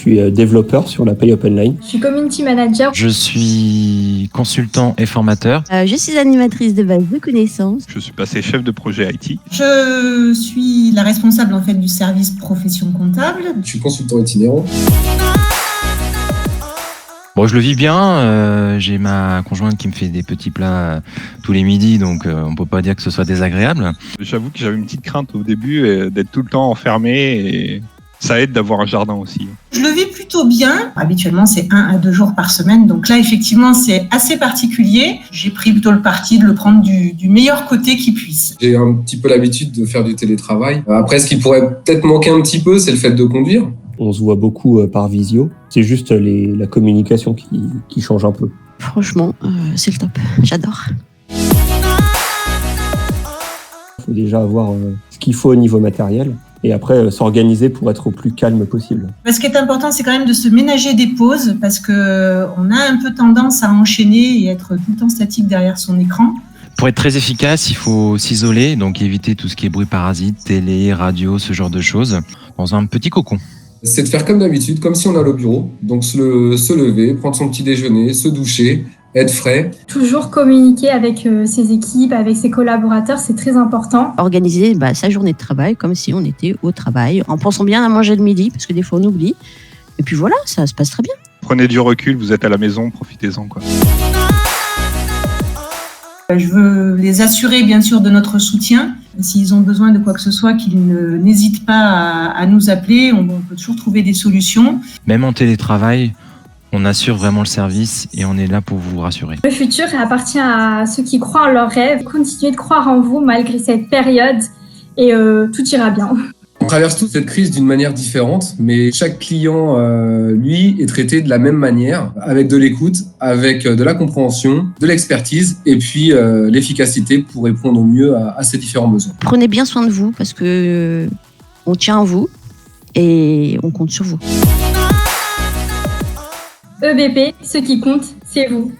suis développeur sur la Pay Online. Je suis community manager. Je suis consultant et formateur. Je suis animatrice de base de connaissances. Je suis passé chef de projet IT. Je suis la responsable en fait du service profession comptable. Je suis consultant itinérant. Bon, je le vis bien. J'ai ma conjointe qui me fait des petits plats tous les midis, donc on peut pas dire que ce soit désagréable. J'avoue que j'avais une petite crainte au début d'être tout le temps enfermé et ça aide d'avoir un jardin aussi. Je le vis plutôt bien. Habituellement, c'est 1 à 2 jours par semaine. Donc là, effectivement, c'est assez particulier. J'ai pris plutôt le parti de le prendre du meilleur côté qui puisse. J'ai un petit peu l'habitude de faire du télétravail. Après, ce qui pourrait peut-être manquer un petit peu, c'est le fait de conduire. On se voit beaucoup par visio. C'est juste la communication qui change un peu. Franchement, c'est le top. J'adore. Il faut déjà avoir ce qu'il faut au niveau matériel et après s'organiser pour être au plus calme possible. Ce qui est important, c'est quand même de se ménager des pauses parce qu'on a un peu tendance à enchaîner et être tout le temps statique derrière son écran. Pour être très efficace, il faut s'isoler, donc éviter tout ce qui est bruit parasite, télé, radio, ce genre de choses, dans un petit cocon. C'est de faire comme d'habitude, comme si on allait au bureau. Donc se lever, prendre son petit déjeuner, se doucher, être frais. Toujours communiquer avec ses équipes, avec ses collaborateurs, c'est très important. Organiser sa journée de travail comme si on était au travail, en pensant bien à manger le midi, parce que des fois on oublie. Et puis voilà, ça se passe très bien. Prenez du recul, vous êtes à la maison, profitez-en, quoi. Je veux les assurer bien sûr de notre soutien. S'ils ont besoin de quoi que ce soit, qu'ils n'hésitent pas à nous appeler. On peut toujours trouver des solutions. Même en télétravail, on assure vraiment le service et on est là pour vous rassurer. Le futur appartient à ceux qui croient en leurs rêves. Continuez de croire en vous malgré cette période et tout ira bien. On traverse toute cette crise d'une manière différente, mais chaque client, lui, est traité de la même manière, avec de l'écoute, avec de la compréhension, de l'expertise et puis l'efficacité pour répondre au mieux à ces différents besoins. Prenez bien soin de vous parce que on tient à vous et on compte sur vous. EBP, ce qui compte, c'est vous.